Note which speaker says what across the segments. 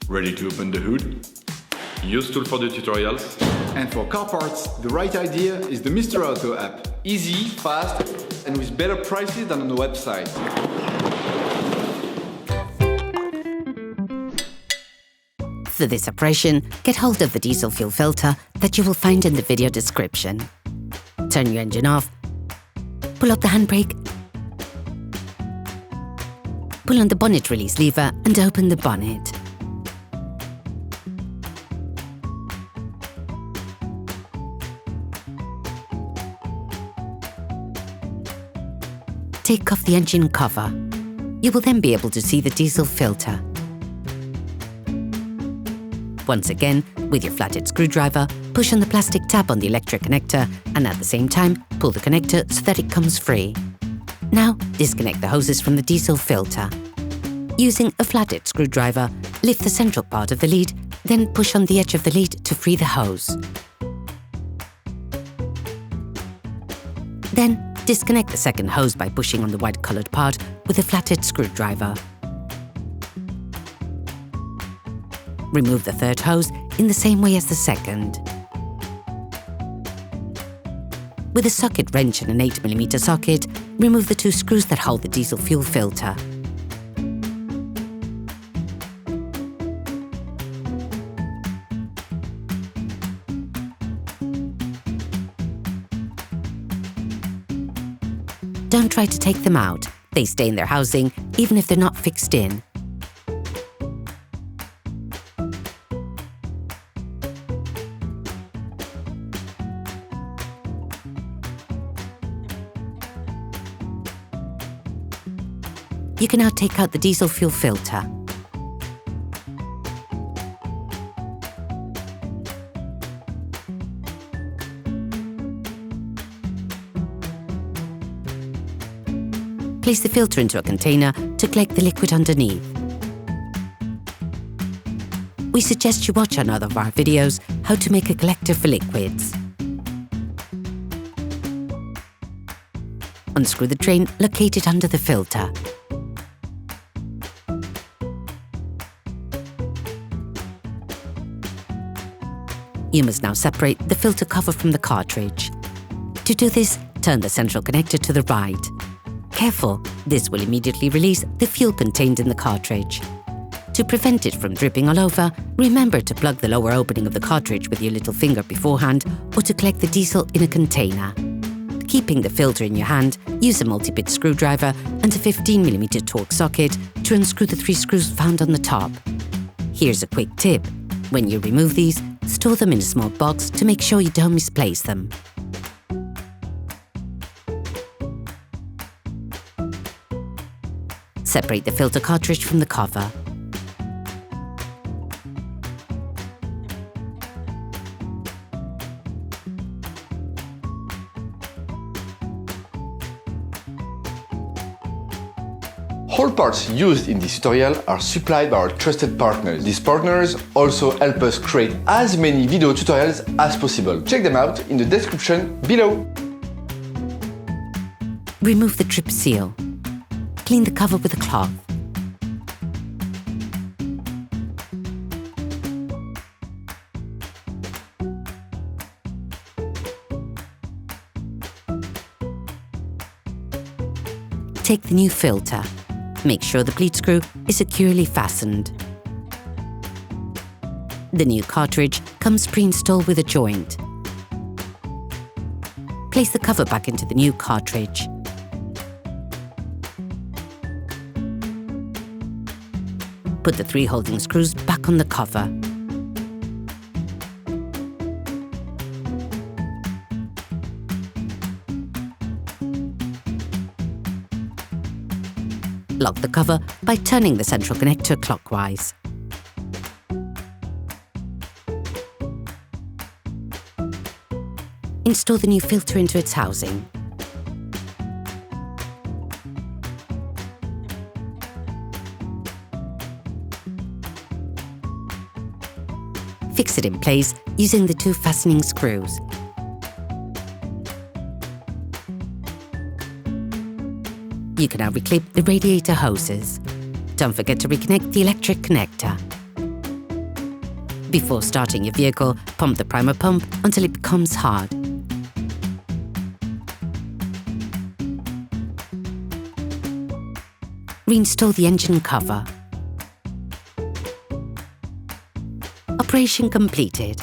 Speaker 1: Ready to open the hood? UseTool for the tutorials.
Speaker 2: And for car parts, the right idea is the Mr. Auto app. Easy, fast, and with better prices than on the website.
Speaker 3: For this operation, get hold of the diesel fuel filter that you will find in the video description. Turn your engine off, pull up the handbrake, pull on the bonnet release lever and open the bonnet. Take off the engine cover. You will then be able to see the diesel filter. Once again, with your flathead screwdriver, push on the plastic tab on the electric connector and at the same time, pull the connector so that it comes free. Now, disconnect the hoses from the diesel filter. Using a flathead screwdriver, lift the central part of the lead, then push on the edge of the lead to free the hose. Then, disconnect the second hose by pushing on the white-coloured part with a flathead screwdriver. Remove the third hose in the same way as the second. With a socket wrench and an 8mm socket, remove the two screws that hold the diesel fuel filter. Don't try to take them out. They stay in their housing even if they're not fixed in. You can now take out the diesel fuel filter. Place the filter into a container to collect the liquid underneath. We suggest you watch another of our videos how to make a collector for liquids. Unscrew the drain located under the filter. You must now separate the filter cover from the cartridge. To do this, turn the central connector to the right. Careful, this will immediately release the fuel contained in the cartridge. To prevent it from dripping all over, remember to plug the lower opening of the cartridge with your little finger beforehand or to collect the diesel in a container. Keeping the filter in your hand, use a multi-bit screwdriver and a 15mm Torx socket to unscrew the 3 screws found on the top. Here's a quick tip. When you remove these, store them in a small box to make sure you don't misplace them. Separate the filter cartridge from the cover.
Speaker 4: All parts used in this tutorial are supplied by our trusted partners. These partners also help us create as many video tutorials as possible. Check them out in the description below.
Speaker 3: Remove the drip seal. Clean the cover with a cloth. Take the new filter. Make sure the bleed screw is securely fastened. The new cartridge comes pre-installed with a joint. Place the cover back into the new cartridge. Put the 3 holding screws back on the cover. Lock the cover by turning the central connector clockwise. Install the new filter into its housing. Fix it in place using the 2 fastening screws. You can now reclip the radiator hoses. Don't forget to reconnect the electric connector. Before starting your vehicle, pump the primer pump until it becomes hard. Reinstall the engine cover. Operation completed.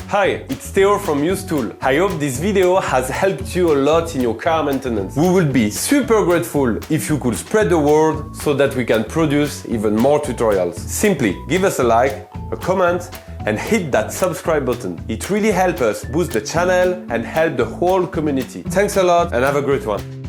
Speaker 5: Hi, it's Theo from UseTool. I hope this video has helped you a lot in your car maintenance. We would be super grateful if you could spread the word so that we can produce even more tutorials. Simply give us a like, a comment, and hit that subscribe button. It really helps us boost the channel and help the whole community. Thanks a lot and have a great one.